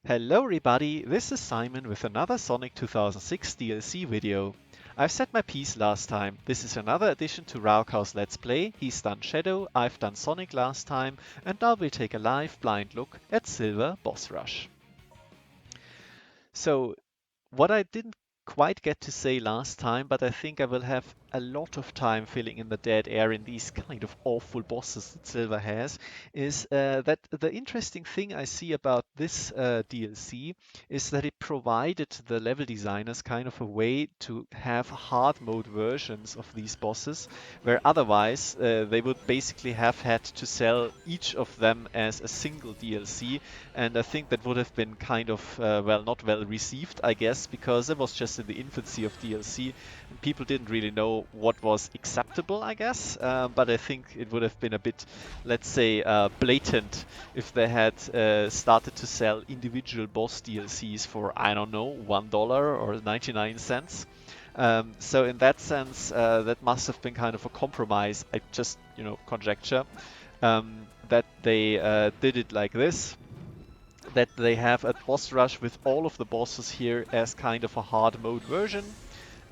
Hello everybody, this is Simon with another Sonic 2006 DLC video. I've said my piece last time. This is another addition to raocow's Let's Play. He's done Shadow, I've done Sonic last time, and now we'll take a live blind look at Silver Boss Rush. So, what I didn't quite get to say last time, but I think I will have a lot of time filling in the dead air in these kind of awful bosses that Silver has, is that the interesting thing I see about this DLC is that it provided the level designers kind of a way to have hard mode versions of these bosses, where otherwise they would basically have had to sell each of them as a single DLC, and I think that would have been kind of, well, not well received, I guess, because it was just in the infancy of DLC and people didn't really know what was acceptable, I guess. But I think it would have been a bit, let's say, blatant if they had started to sell individual boss DLCs for, I don't know, $1 or 99 cents. So in that sense, that must have been kind of a compromise. I just, conjecture that they did it like this. That they have a boss rush with all of the bosses here as kind of a hard mode version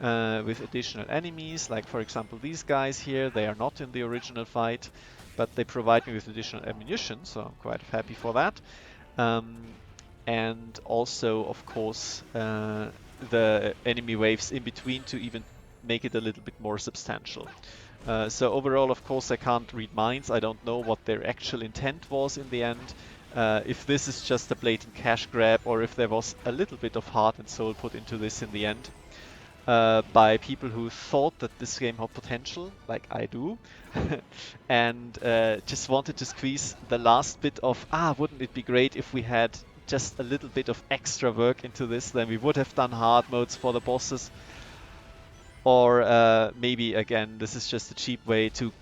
with additional enemies, like for example these guys here. They are not in the original fight, but they provide me with additional ammunition, so I'm quite happy for that. And also, of course, the enemy waves in between to even make it a little bit more substantial. So overall, of course, I can't read minds. I don't know what their actual intent was in the end. If this is just a blatant cash grab, or if there was a little bit of heart and soul put into this in the end by people who thought that this game had potential, like I do, and just wanted to squeeze the last bit of, wouldn't it be great if we had just a little bit of extra work into this, then we would have done hard modes for the bosses. Or maybe, again, this is just a cheap way to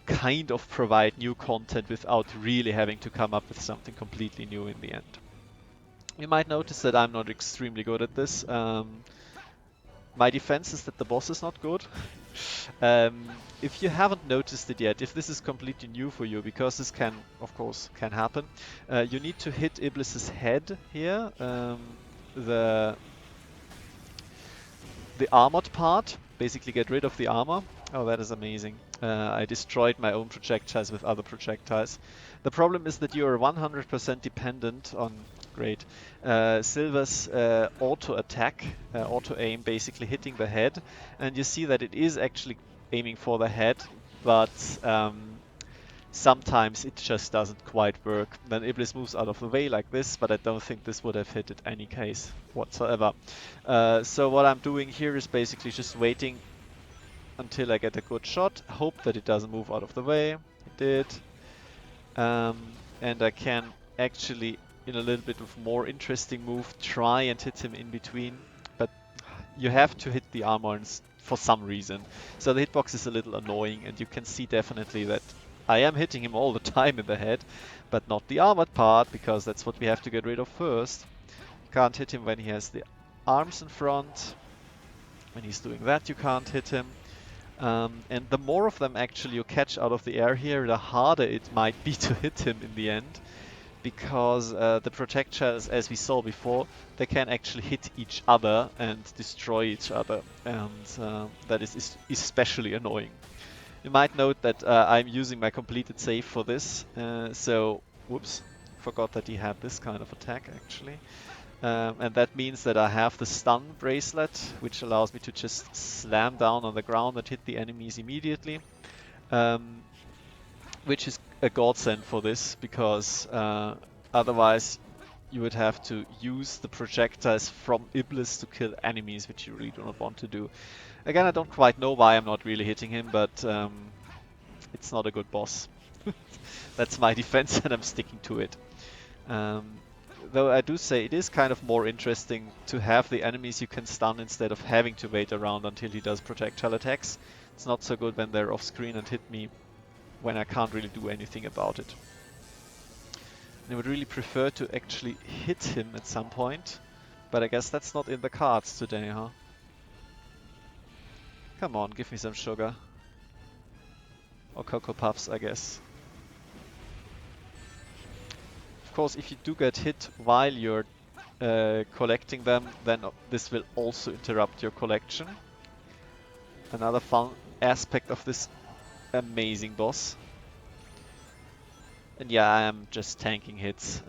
kind of provide new content without really having to come up with something completely new in the end. You might notice that I'm not extremely good at this. My defense is that the boss is not good. If you haven't noticed it yet, if this is completely new for you, because this can, of course, can happen, you need to hit Iblis's head here, the armored part, basically get rid of the armor. Oh, that is amazing. I destroyed my own projectiles with other projectiles. The problem is that you are 100% dependent on, great, Silver's auto attack, auto aim, basically hitting the head. And you see that it is actually aiming for the head, but sometimes it just doesn't quite work. Then Iblis moves out of the way like this, but I don't think this would have hit it any case whatsoever. So what I'm doing here is basically just waiting until I get a good shot, hope that it doesn't move out of the way. It did. And I can actually, in a little bit of more interesting move, try and hit him in between. But you have to hit the armor for some reason. So the hitbox is a little annoying, and you can see definitely that I am hitting him all the time in the head, but not the armored part, because that's what we have to get rid of first. You can't hit him when he has the arms in front. When he's doing that, you can't hit him. And the more of them actually you catch out of the air here, the harder it might be to hit him in the end. Because the projectiles, as we saw before, they can actually hit each other and destroy each other. And that is especially annoying. You might note that I'm using my completed save for this. So, whoops, forgot that he had this kind of attack actually. And that means that I have the stun bracelet, which allows me to just slam down on the ground and hit the enemies immediately. Which is a godsend for this, because otherwise you would have to use the projectiles from Iblis to kill enemies, which you really do not want to do. Again, I don't quite know why I'm not really hitting him, but it's not a good boss. That's my defense and I'm sticking to it. Though I do say it is kind of more interesting to have the enemies you can stun instead of having to wait around until he does projectile attacks. It's not so good when they're off screen and hit me when I can't really do anything about it. And I would really prefer to actually hit him at some point, but I guess that's not in the cards today, huh? Come on, give me some sugar. Or Cocoa Puffs, I guess. Of course, if you do get hit while you're collecting them, then this will also interrupt your collection. Another fun aspect of this amazing boss. And yeah, I am just tanking hits.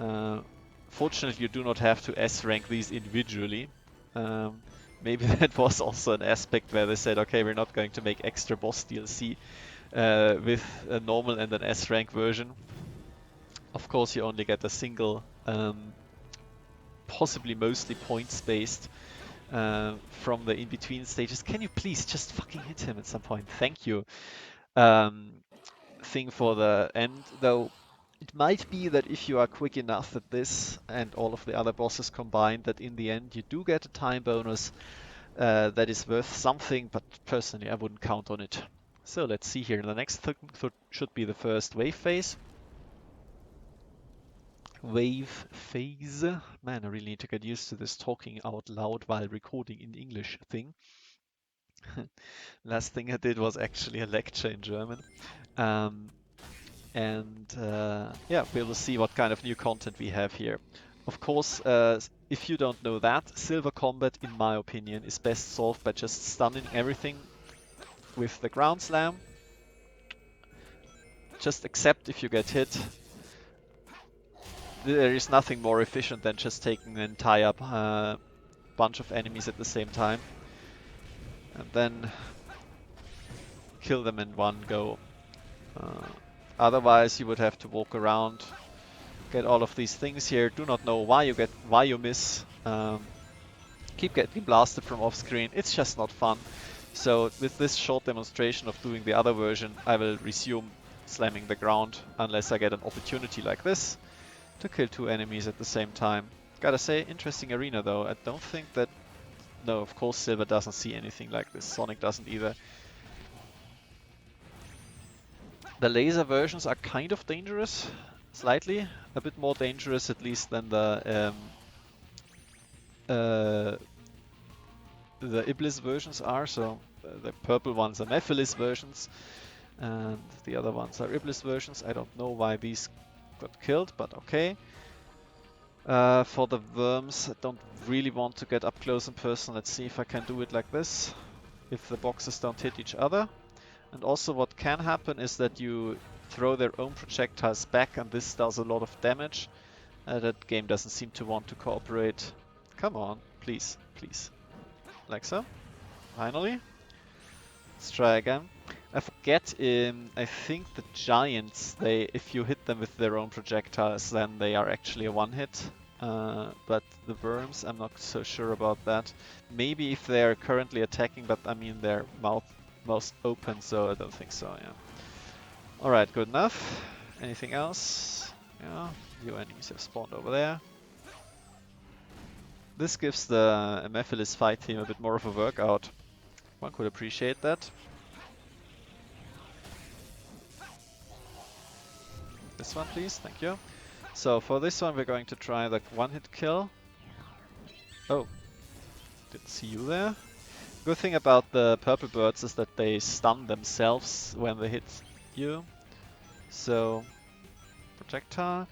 Fortunately, you do not have to S-rank these individually. Maybe that was also an aspect where they said, okay, we're not going to make extra boss DLC with a normal and an S-rank version. Of course, you only get a single, possibly mostly points-based from the in-between stages. Can you please just fucking hit him at some point? Thank you. Thing for the end, though. It might be that if you are quick enough at this and all of the other bosses combined, that in the end you do get a time bonus that is worth something, but personally I wouldn't count on it. So let's see here. The next should be the first wave phase. Wave phase. Man, I really need to get used to this talking out loud while recording in English thing. Last thing I did was actually a lecture in German. Yeah, we will see what kind of new content we have here. Of course, if you don't know that, silver combat, in my opinion, is best solved by just stunning everything with the ground slam. Just accept if you get hit. There is nothing more efficient than just taking an entire bunch of enemies at the same time. And then kill them in one go. Otherwise, you would have to walk around, get all of these things here. Do not know why you miss. Keep getting blasted from off screen. It's just not fun. So with this short demonstration of doing the other version, I will resume slamming the ground unless I get an opportunity like this to kill two enemies at the same time. Gotta say, interesting arena though. I don't think that... No, of course Silver doesn't see anything like this. Sonic doesn't either. The laser versions are kind of dangerous, slightly. A bit more dangerous at least than the Iblis versions are. So the purple ones are Nephilis versions and the other ones are Iblis versions. I don't know why these got killed, but okay. For the worms, I don't really want to get up close and personal. Let's see if I can do it like this, if the boxes don't hit each other. And also what can happen is that you throw their own projectiles back and this does a lot of damage. That game doesn't seem to want to cooperate. Come on, please, please. Like so. Finally. Let's try again. I forget, I think the giants, if you hit them with their own projectiles, then they are actually a one-hit. But the worms, I'm not so sure about that. Maybe if they're currently attacking, but I mean their mouth open, so I don't think so, yeah. Alright, good enough. Anything else? Yeah, your enemies have spawned over there. This gives the Mephiles fight team a bit more of a workout. One could appreciate that. This one, please, thank you. So for this one, we're going to try the one-hit kill. Oh, didn't see you there. Good thing about the purple birds is that they stun themselves when they hit you. So, projectile.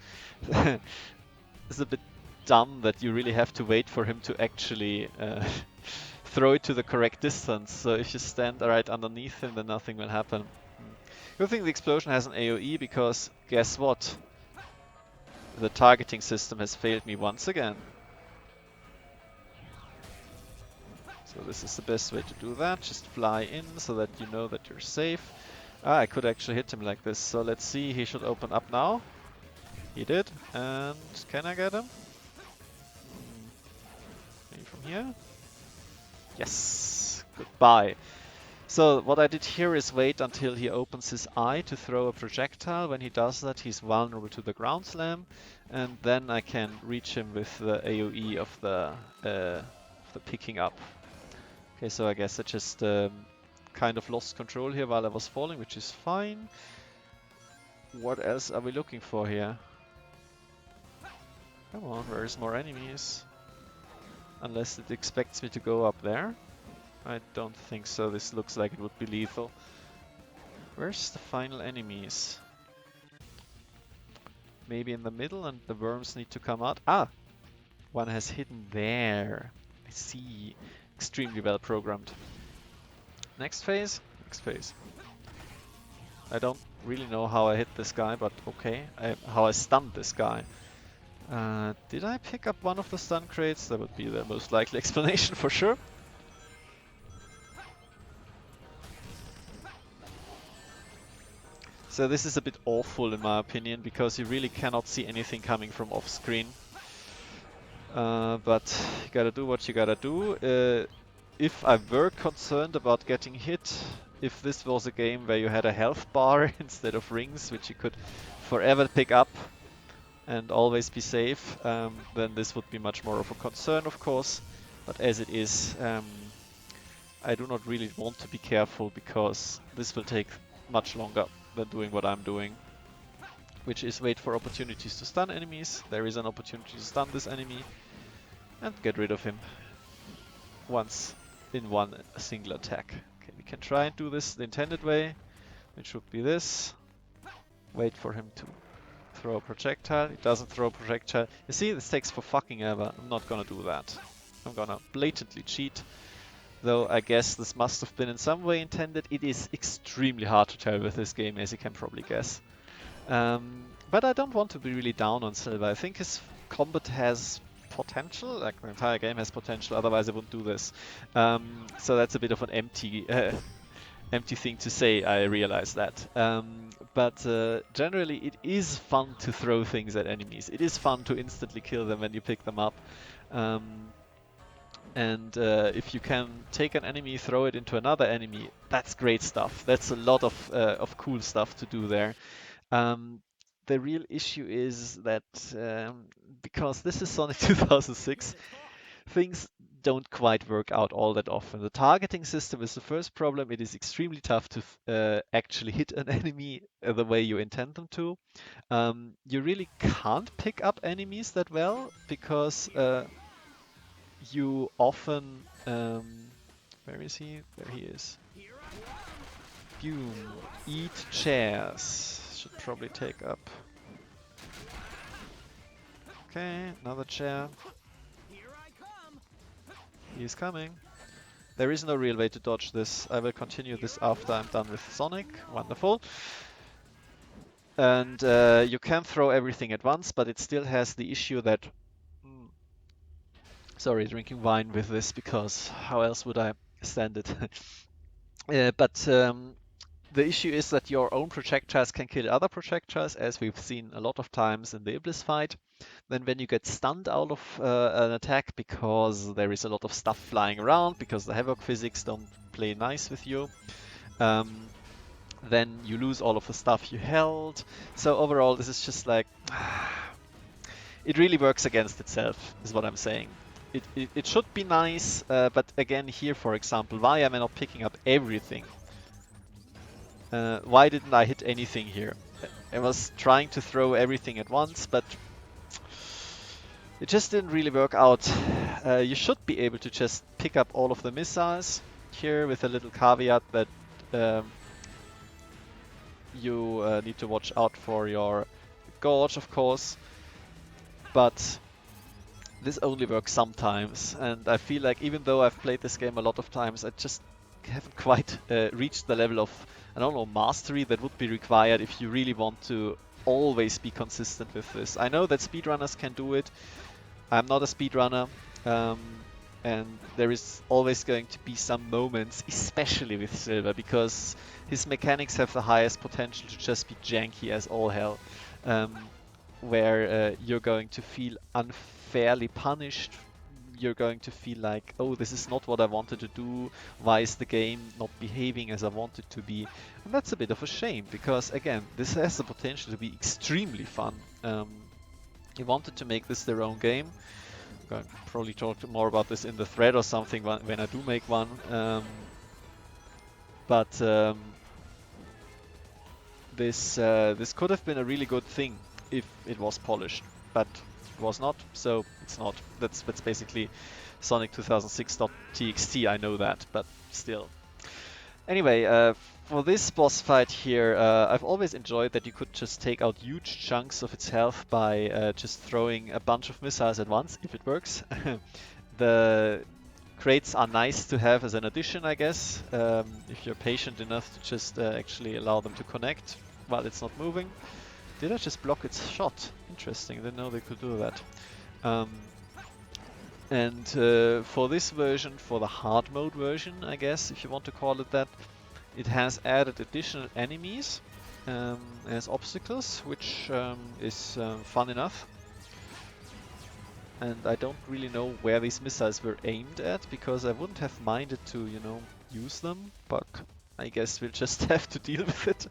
It's a bit dumb that you really have to wait for him to actually throw it to the correct distance. So if you stand right underneath him, then nothing will happen. Good thing the explosion has an AoE, because guess what? The targeting system has failed me once again. So this is the best way to do that. Just fly in so that you know that you're safe. Ah, I could actually hit him like this. So let's see, he should open up now. He did. And can I get him? Maybe from here? Yes! Goodbye. So what I did here is wait until he opens his eye to throw a projectile. When he does that, he's vulnerable to the ground slam. And then I can reach him with the AoE of the picking up. Okay, so I guess I just kind of lost control here while I was falling, which is fine. What else are we looking for here? Come on, where's more enemies? Unless it expects me to go up there. I don't think so, this looks like it would be lethal. Where's the final enemies? Maybe in the middle and the worms need to come out. Ah! One has hidden there. I see. Extremely well programmed. Next phase? Next phase. I don't really know how I hit this guy, but okay. How I stunned this guy. Did I pick up one of the stun crates? That would be the most likely explanation for sure. So this is a bit awful in my opinion, because you really cannot see anything coming from off screen. But you gotta do what you gotta do. If I were concerned about getting hit, if this was a game where you had a health bar instead of rings, which you could forever pick up and always be safe, then this would be much more of a concern, of course. But as it is, I do not really want to be careful, because this will take much longer than doing what I'm doing, which is wait for opportunities to stun enemies. There is an opportunity to stun this enemy and get rid of him once in one single attack. Okay, we can try and do this the intended way, which would be this. Wait for him to throw a projectile. He doesn't throw a projectile. You see, this takes for fucking ever. I'm not gonna do that. I'm gonna blatantly cheat. Though I guess this must have been in some way intended. It is extremely hard to tell with this game, as you can probably guess. But I don't want to be really down on Silver. I think his combat has potential, like the entire game has potential, otherwise I wouldn't do this. So that's a bit of an empty thing to say, I realize that. But generally it is fun to throw things at enemies. It is fun to instantly kill them when you pick them up. And if you can take an enemy, throw it into another enemy, that's great stuff. That's a lot of cool stuff to do there. The real issue is that because this is Sonic 2006, things don't quite work out all that often. The targeting system is the first problem. It is extremely tough to actually hit an enemy the way you intend them to. You really can't pick up enemies that well, because you often... where is he? There he is. Boom. Eat chairs. Should probably take up. Okay, another chair. He's coming. There is no real way to dodge this. I will continue this after I'm done with Sonic. Wonderful. And you can throw everything at once, but it still has the issue that... Sorry, drinking wine with this, because how else would I stand it? The issue is that your own projectiles can kill other projectiles, as we've seen a lot of times in the Iblis fight. Then when you get stunned out of an attack because there is a lot of stuff flying around, because the Hedgehog physics don't play nice with you, then you lose all of the stuff you held. So overall, this is just like... it really works against itself, is what I'm saying. It should be nice, but again here, for example, why am I not picking up everything? Why didn't I hit anything here? I was trying to throw everything at once, but it just didn't really work out. You should be able to just pick up all of the missiles here, with a little caveat that you need to watch out for your gorge, of course. But this only works sometimes, and I feel like even though I've played this game a lot of times, I just haven't quite reached the level of, I don't know, mastery that would be required if you really want to always be consistent with this. I know that speedrunners can do it. I'm not a speedrunner, and there is always going to be some moments, especially with Silver, because his mechanics have the highest potential to just be janky as all hell, where you're going to feel unfairly punished. You're going to feel like, oh, this is not what I wanted to do. Why is the game not behaving as I want it to be? And that's a bit of a shame, because again, this has the potential to be extremely fun. He wanted to make this their own game. I'm going to probably talk more about this in the thread or something when I do make one. This could have been a really good thing if it was polished, but it was not, so it's not. That's basically Sonic 2006.txt, I know that, but still. Anyway, For this boss fight here, I've always enjoyed that you could just take out huge chunks of its health by just throwing a bunch of missiles at once, if it works. The crates are nice to have as an addition, I guess, if you're patient enough to just actually allow them to connect while it's not moving. Did I just block its shot? Interesting, I didn't know they could do that. And for this version, for the hard mode version, I guess, if you want to call it that, it has added additional enemies as obstacles, which is fun enough. And I don't really know where these missiles were aimed at, because I wouldn't have minded to, you know, use them, but I guess we'll just have to deal with it.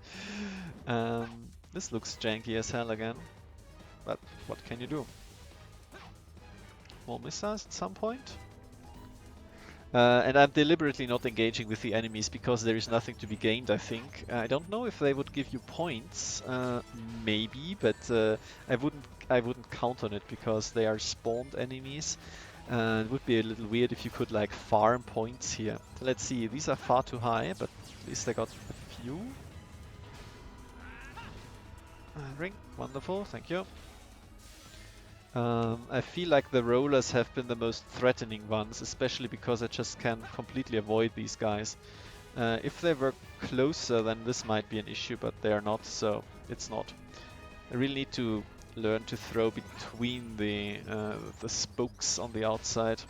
This looks janky as hell again, but what can you do? More missiles at some point? And I'm deliberately not engaging with the enemies because there is nothing to be gained, I think. I don't know if they would give you points, maybe, but I wouldn't count on it because they are spawned enemies. It would be a little weird if you could like farm points here. Let's see, these are far too high, but at least I got a few. Ring, wonderful, thank you. I feel like the rollers have been the most threatening ones, especially because I just can completely avoid these guys. If they were closer, then this might be an issue, but they are not, so it's not. I really need to learn to throw between the spokes on the outside.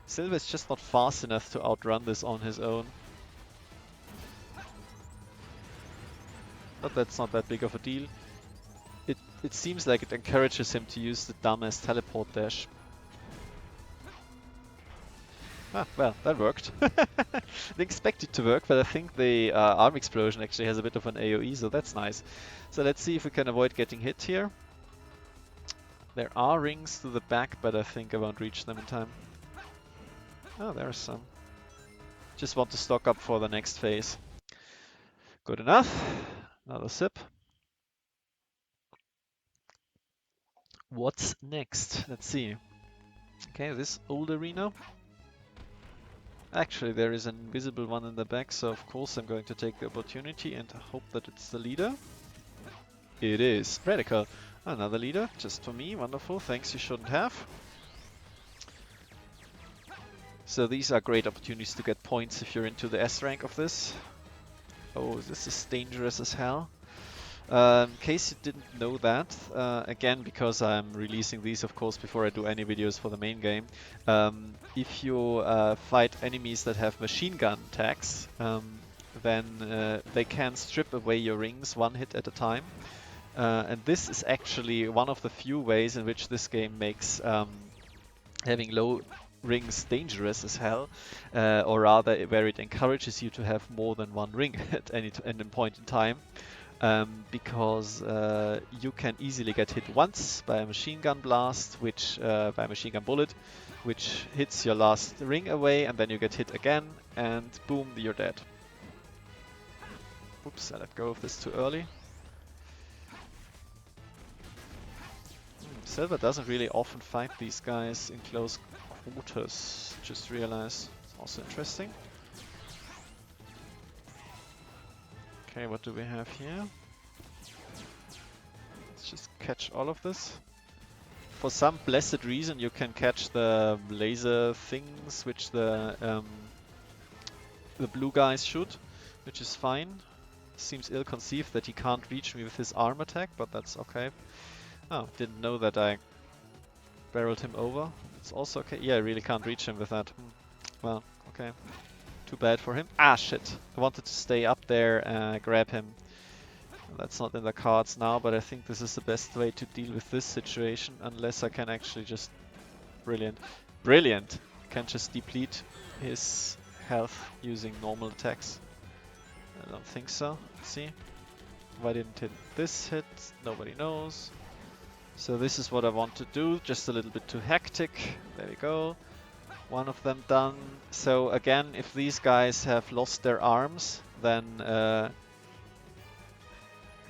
Silver is just not fast enough to outrun this on his own. But that's not that big of a deal. It seems like it encourages him to use the dumbass teleport dash. Ah, well, that worked. Didn't expect it to work, but I think the arm explosion actually has a bit of an AoE, so that's nice. So let's see if we can avoid getting hit here. There are rings to the back, but I think I won't reach them in time. Oh, there are some. Just want to stock up for the next phase. Good enough. Another sip. What's next? Let's see. Okay, this old arena. Actually, there is an invisible one in the back, so of course I'm going to take the opportunity and hope that it's the leader. It is. Radical. Another leader, just for me. Wonderful. Thanks, you shouldn't have. So these are great opportunities to get points if you're into the S rank of this. Oh, this is dangerous as hell. In case you didn't know that, again, because I'm releasing these, of course, before I do any videos for the main game, if you fight enemies that have machine gun attacks, then they can strip away your rings one hit at a time. And this is actually one of the few ways in which this game makes having low rings dangerous as hell, or rather where it encourages you to have more than one ring at any point in time. Because you can easily get hit once by a machine gun blast, by a machine gun bullet, which hits your last ring away, and then you get hit again, and boom, you're dead. Oops, I let go of this too early. Silver doesn't really often fight these guys in close quarters, just realized. It's also interesting. Okay, what do we have here? Let's just catch all of this. For some blessed reason you can catch the laser things which the blue guys shoot, which is fine. Seems ill-conceived that he can't reach me with his arm attack, but that's okay. Oh, didn't know that I barreled him over. It's also okay. Yeah, I really can't reach him with that. Well, okay. Too bad for him. Ah, shit. I wanted to stay up there and grab him. That's not in the cards now, but I think this is the best way to deal with this situation, unless I can actually just... Brilliant. Brilliant! I can just deplete his health using normal attacks. I don't think so. Let's see. Why didn't hit this hit? Nobody knows. So this is what I want to do, just a little bit too hectic. There we go. One of them done. So again, if these guys have lost their arms, then... come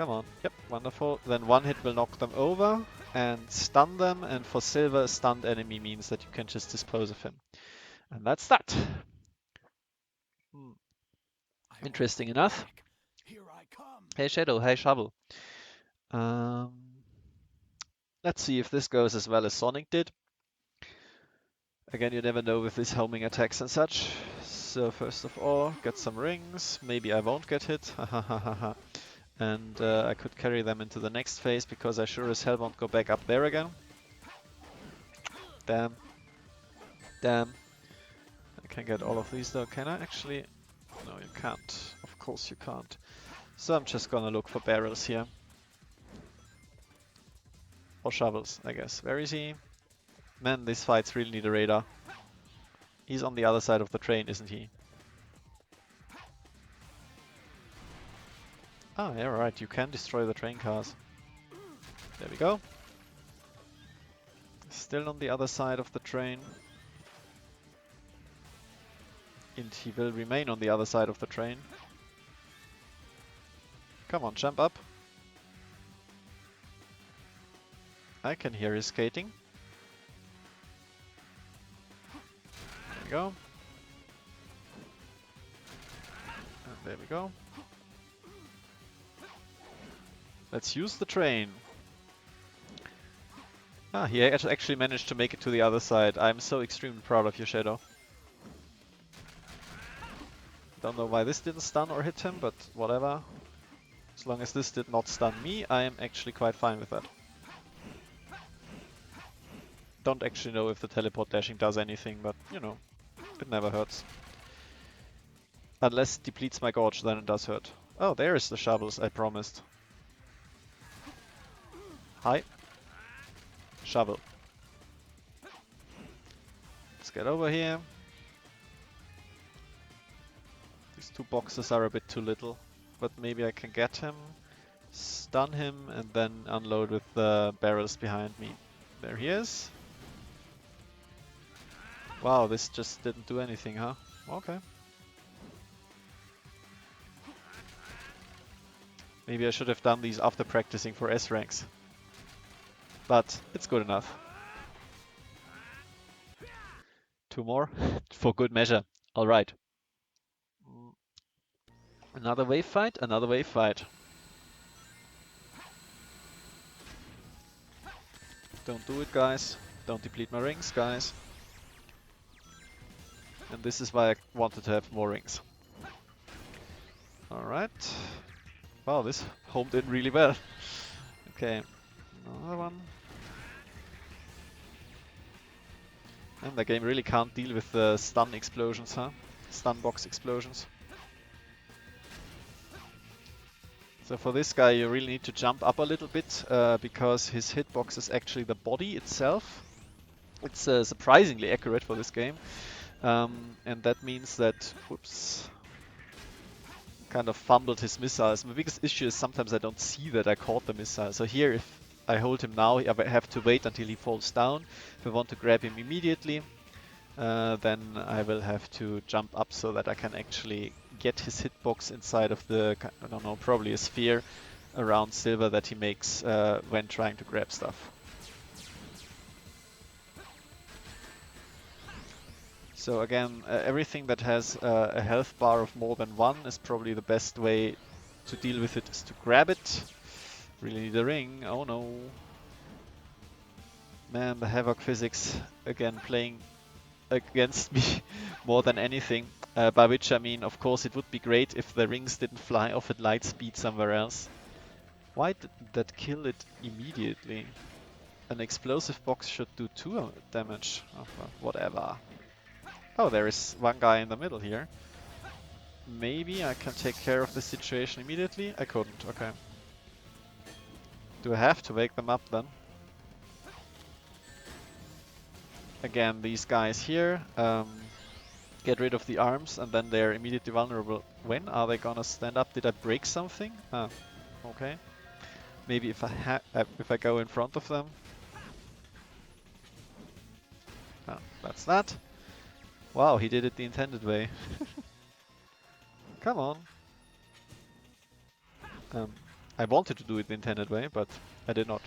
on. Yep, wonderful. Then one hit will knock them over and stun them, and for silver, a stunned enemy means that you can just dispose of him. And that's that. Interesting enough. Hey Shadow, hey Shovel. Um, let's see if this goes as well as Sonic did. Again, you never know with these homing attacks and such. So first of all, get some rings. Maybe I won't get hit. And I could carry them into the next phase because I sure as hell won't go back up there again. Damn. Damn. I can get all of these though. Can I actually? No, you can't. Of course you can't. So I'm just gonna look for barrels here. Or shovels, I guess. Where is he? Man, these fights really need a radar. He's on the other side of the train, isn't he? Ah, yeah, right. You can destroy the train cars. There we go. Still on the other side of the train. And he will remain on the other side of the train. Come on, jump up. I can hear his skating. There we go. And there we go. Let's use the train. Ah, he actually managed to make it to the other side. I'm so extremely proud of you, Shadow. Don't know why this didn't stun or hit him, but whatever. As long as this did not stun me, I am actually quite fine with that. Don't actually know if the teleport dashing does anything, but you know, it never hurts. Unless it depletes my gorge, then it does hurt. Oh, there's the shovels I promised. Hi. Shovel. Let's get over here. These two boxes are a bit too little, but maybe I can get him, stun him, and then unload with the barrels behind me. There he is. Wow, this just didn't do anything, huh? Okay. Maybe I should have done these after practicing for S ranks. But it's good enough. Two more for good measure. Alright. Another wave fight, another wave fight. Don't do it, guys. Don't deplete my rings, guys. And this is why I wanted to have more rings. Alright. Wow, this homed in really well. Okay, another one. And the game really can't deal with the stun explosions, huh? Stun box explosions. So for this guy you really need to jump up a little bit because his hitbox is actually the body itself. It's surprisingly accurate for this game. And that means that, whoops, kind of fumbled his missiles. My biggest issue is sometimes I don't see that I caught the missile. So here if I hold him now, I have to wait until he falls down. If I want to grab him immediately, then I will have to jump up so that I can actually get his hitbox inside of the, I don't know, probably a sphere around Silver that he makes when trying to grab stuff. So again, everything that has a health bar of more than 1 is probably the best way to deal with it, is to grab it. Really need a ring, oh no. Man, the Havoc physics again playing against me more than anything. By which I mean, of course, it would be great if the rings didn't fly off at light speed somewhere else. Why didn't that kill it immediately? An explosive box should do 2 damage. Oh, well, whatever. Oh, there is one guy in the middle here. Maybe I can take care of the situation immediately? I couldn't, okay. Do I have to wake them up then? Again, these guys here, get rid of the arms and then they're immediately vulnerable. When are they gonna stand up? Did I break something? Ah, okay. Maybe if I go in front of them. Ah, that's that. Wow, he did it the intended way. Come on. I wanted to do it the intended way, but I did not.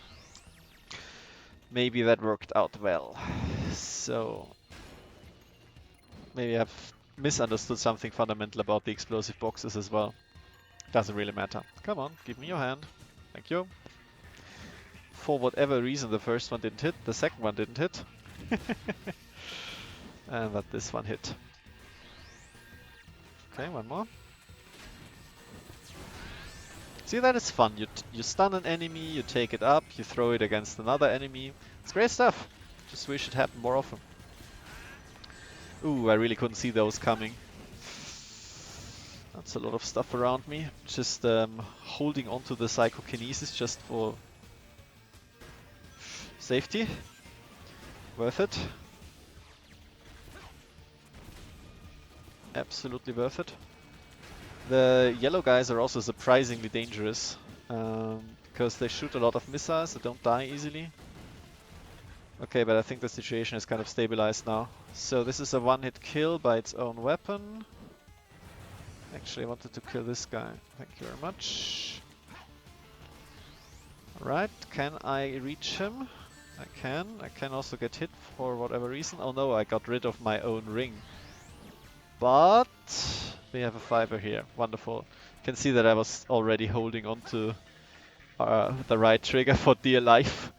Maybe that worked out well. So maybe I have misunderstood something fundamental about the explosive boxes as well. Doesn't really matter. Come on, give me your hand. Thank you. For whatever reason, the first one didn't hit, the second one didn't hit. But this one hit. Okay, one more. See, that is fun. You stun an enemy, you take it up, you throw it against another enemy. It's great stuff. Just wish it happened more often. Ooh, I really couldn't see those coming. That's a lot of stuff around me. Just holding onto the psychokinesis just for safety. Worth it. Absolutely worth it. The yellow guys are also surprisingly dangerous because they shoot a lot of missiles, they don't die easily. Okay, but I think the situation is kind of stabilized now. So this is a one-hit kill by its own weapon. Actually, I wanted to kill this guy. Thank you very much. Alright, can I reach him? I can. I can also get hit for whatever reason. Oh no, I got rid of my own ring. But we have a fiber here. Wonderful. You can see that I was already holding on to the right trigger for dear life,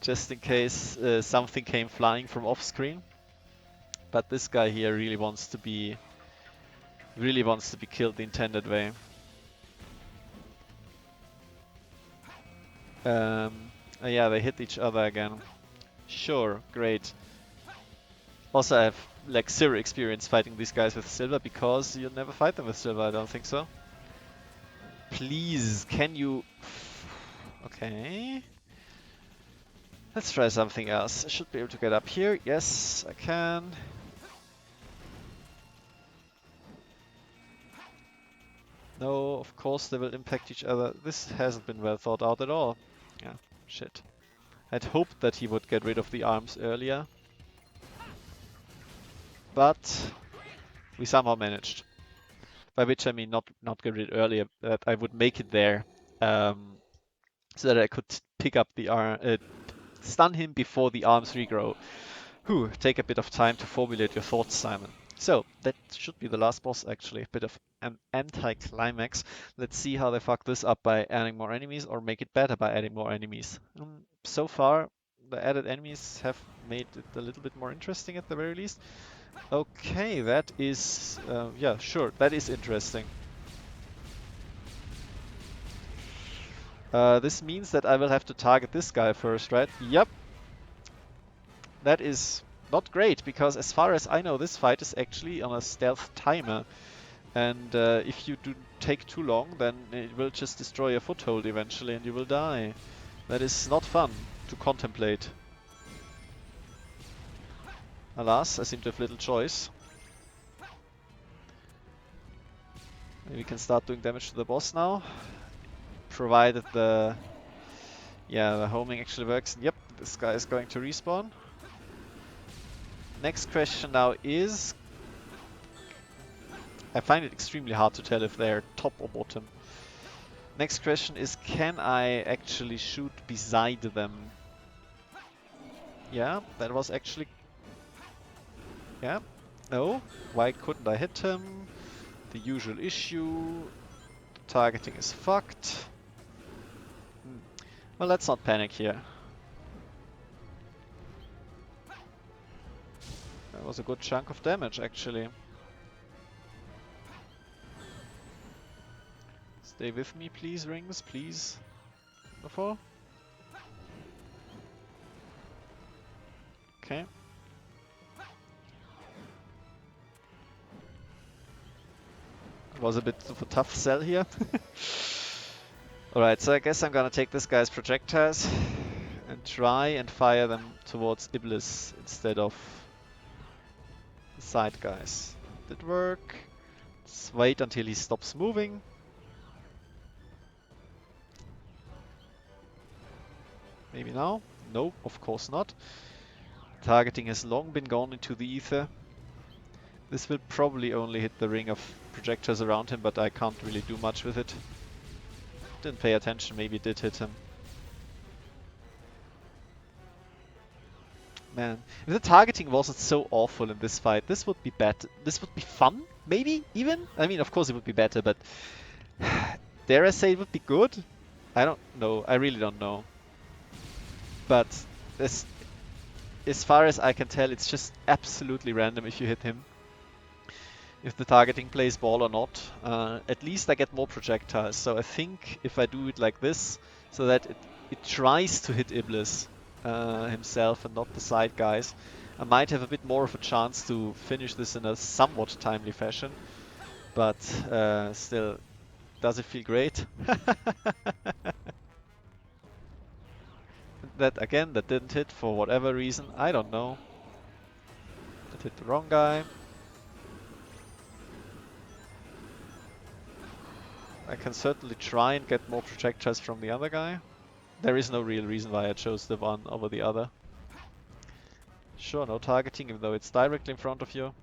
just in case something came flying from off screen. But this guy here really wants to be killed the intended way. Yeah, they hit each other again. Sure, great. Also, I have like zero experience fighting these guys with silver because you never fight them with silver. I don't think so. Please, can you? Okay. Let's try something else. I should be able to get up here. Yes, I can. No, of course they will impact each other. This hasn't been well thought out at all. Yeah, shit. I'd hoped that he would get rid of the arms earlier. But we somehow managed. By which I mean not get rid earlier, that I would make it there. So that I could pick up the arm, stun him before the arms regrow. Whew, take a bit of time to formulate your thoughts, Simon. So, that should be the last boss actually, a bit of an anti-climax. Let's see how they fuck this up by adding more enemies or make it better by adding more enemies. So far, the added enemies have made it a little bit more interesting at the very least. Okay, that is, yeah, sure, that is interesting. This means that I will have to target this guy first, right? Yep. That is not great, because as far as I know, this fight is actually on a stealth timer. And if you do take too long, then it will just destroy your foothold eventually and you will die. That is not fun to contemplate. Alas, I seem to have little choice. Maybe we can start doing damage to the boss now. Provided the homing actually works. Yep, this guy is going to respawn. Next question now is... I find it extremely hard to tell if they're top or bottom. Next question is, can I actually shoot beside them? Yeah, that was actually... Yeah, no, why couldn't I hit him? The usual issue. The targeting is fucked. Well, let's not panic here. That was a good chunk of damage, actually. Stay with me, please, rings, please. Wonderful. Okay. It was a bit of a tough sell here. Alright, so I guess I'm gonna take this guy's projectiles and try and fire them towards Iblis instead of the side guys. Did work. Let's wait until he stops moving. Maybe now? No, of course not. Targeting has long been gone into the ether. This will probably only hit the ring of projectors around him, but I can't really do much with it. Didn't pay attention, maybe it did hit him. Man, if the targeting wasn't so awful in this fight, this would be better. This would be fun, maybe even. I mean, of course it would be better, but dare I say it would be good? I don't know. I really don't know. But as as far as I can tell, it's just absolutely random if you hit him. If the targeting plays ball or not. At least I get more projectiles. So I think if I do it like this, so that it tries to hit Iblis himself and not the side guys, I might have a bit more of a chance to finish this in a somewhat timely fashion. But still, does it feel great? That again, that didn't hit for whatever reason. I don't know. That hit the wrong guy. I can certainly try and get more projectiles from the other guy. There is no real reason why I chose the one over the other. Sure, no targeting, even though it's directly in front of you.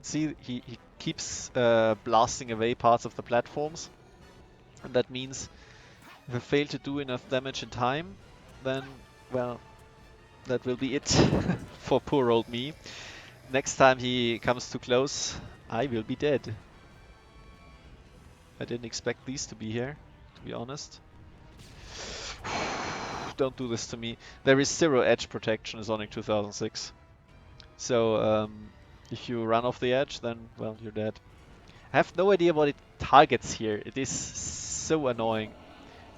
See, he keeps blasting away parts of the platforms. And that means if I fail to do enough damage in time, then, well, that will be it for poor old me. Next time he comes too close, I will be dead. I didn't expect these to be here, to be honest. Don't do this to me. There is 0 edge protection in Sonic 2006. So if you run off the edge, then, well, you're dead. I have no idea what it targets here. It is so annoying.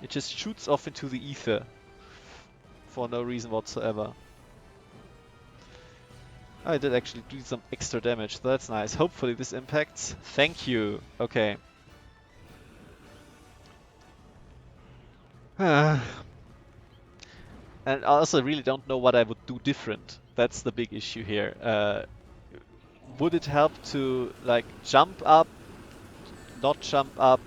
It just shoots off into the ether for no reason whatsoever. I did actually do some extra damage, so that's nice. Hopefully this impacts. Thank you. Okay. And I also really don't know what I would do different. That's the big issue here. Would it help to like jump up, not jump up,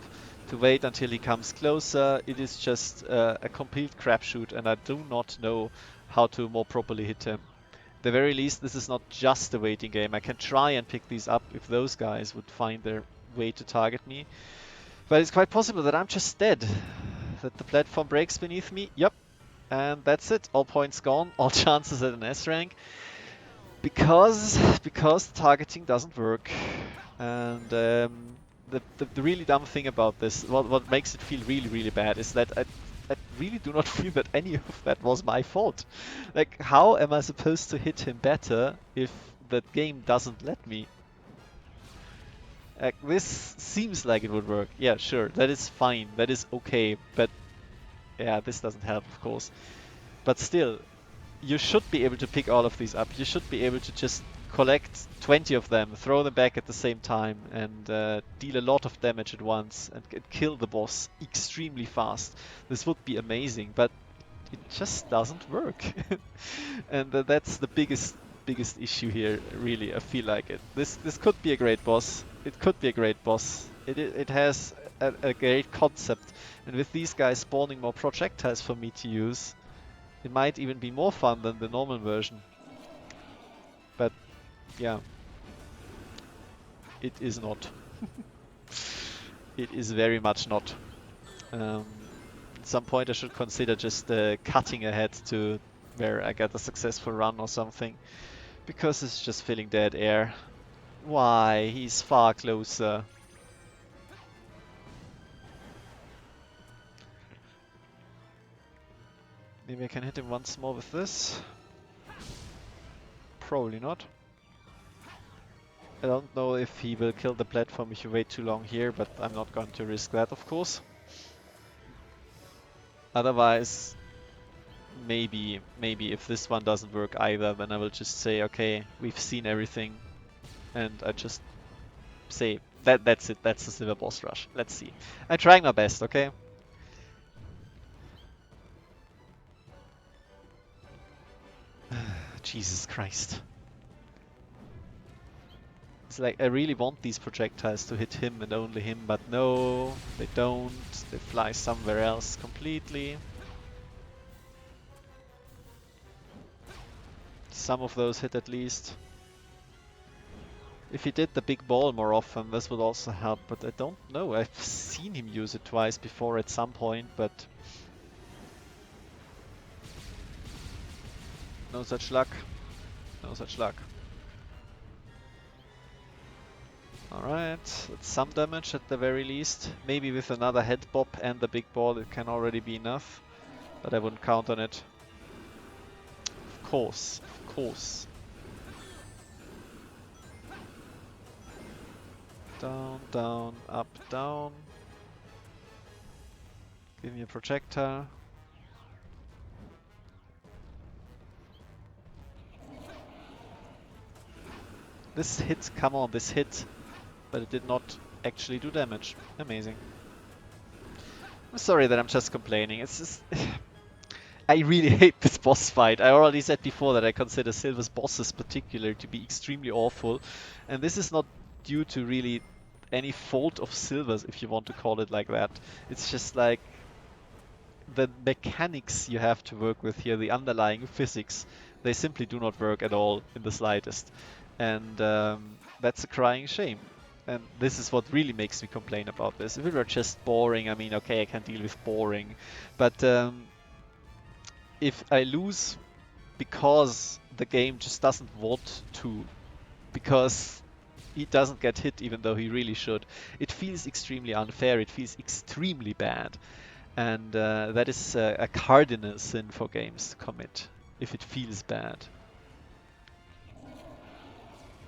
to wait until he comes closer? It is just a complete crapshoot, and I do not know how to more properly hit him. At the very least, this is not just a waiting game. I can try and pick these up if those guys would find their way to target me. But it's quite possible that I'm just dead. That the platform breaks beneath me. Yep. And that's it. All points gone. All chances at an S rank. Because the targeting doesn't work. And the really dumb thing about this, what makes it feel really bad, is that I really do not feel that any of that was my fault. Like, how am I supposed to hit him better if the game doesn't let me? Like, this seems like it would work. Yeah, sure, that is fine, that is okay, but yeah, this doesn't help, of course. But still, you should be able to pick all of these up. You should be able to just collect 20 of them, throw them back at the same time, and deal a lot of damage at once and kill the boss extremely fast. This would be amazing, but it just doesn't work. And that's the biggest issue here, really. I feel like it. This could be a great boss. It could be a great boss. It has a great concept, and with these guys spawning more projectiles for me to use, it might even be more fun than the normal version. But yeah, it is not. It is very much not. At some point I should consider just cutting ahead to where I get a successful run or something. Because it's just filling dead air. Why? He's far closer. Maybe I can hit him once more with this. Probably not. I don't know if he will kill the platform if you wait too long here, but I'm not going to risk that, of course. Otherwise, maybe if this one doesn't work either, then I will just say, okay, we've seen everything, and I just say that's it. That's the silver boss rush. Let's see. I'm trying my best, okay? Jesus Christ. It's like I really want these projectiles to hit him and only him, but no, they don't. They fly somewhere else completely. Some of those hit at least. If he did the big ball more often, this would also help, but I don't know. I've seen him use it twice before at some point, but no such luck. No such luck. Alright, that's some damage at the very least. Maybe with another head bop and the big ball it can already be enough, but I wouldn't count on it. Of course, of course. Down, down, up, down. Give me a projectile. This hit, come on, this hit. But it did not actually do damage. Amazing. I'm sorry that I'm just complaining. It's just... I really hate this boss fight. I already said before that I consider Silver's bosses particular to be extremely awful. And this is not due to really any fault of Silver's, if you want to call it like that. It's just like the mechanics you have to work with here, the underlying physics, they simply do not work at all in the slightest. And that's a crying shame. And this is what really makes me complain about this. If it were just boring, I mean, okay, I can deal with boring. But if I lose because the game just doesn't want to, because he doesn't get hit even though he really should, it feels extremely unfair, it feels extremely bad. And that is a cardinal sin for games to commit, if it feels bad.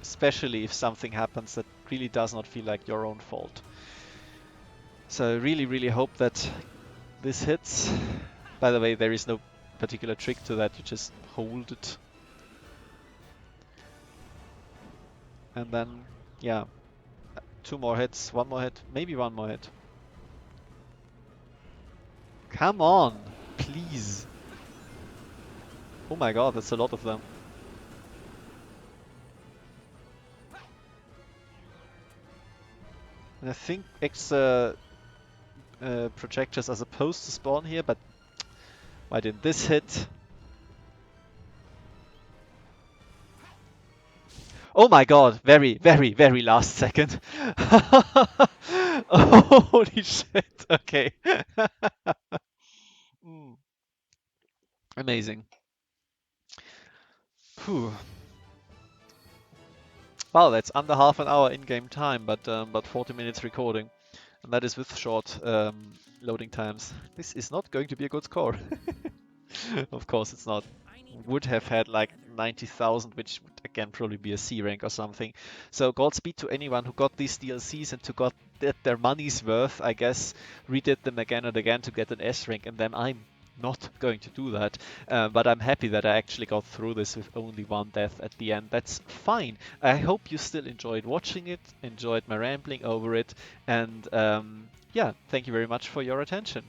Especially if something happens that really does not feel like your own fault. So I really, really hope that this hits. By the way, there is no particular trick to that, you just hold it. And then, yeah, 2 more hits, 1 more hit, maybe 1 more hit. Come on, please. Oh my god, that's a lot of them. And I think extra projectors are supposed to spawn here, but why didn't this hit? Oh my god, very, very, very last second. Oh, holy shit, okay. Amazing. Phew. Wow, that's under half an hour in-game time, but 40 minutes recording. And that is with short loading times. This is not going to be a good score. Of course it's not. Would have had like 90,000, which would again probably be a C rank or something. So Godspeed to anyone who got these DLCs and to got their money's worth, I guess, redid them again and again to get an S rank, and then I'm not going to do that. But I'm happy that I actually got through this with only 1 death at the end. That's fine. I hope you still enjoyed watching it, enjoyed my rambling over it, and yeah, thank you very much for your attention.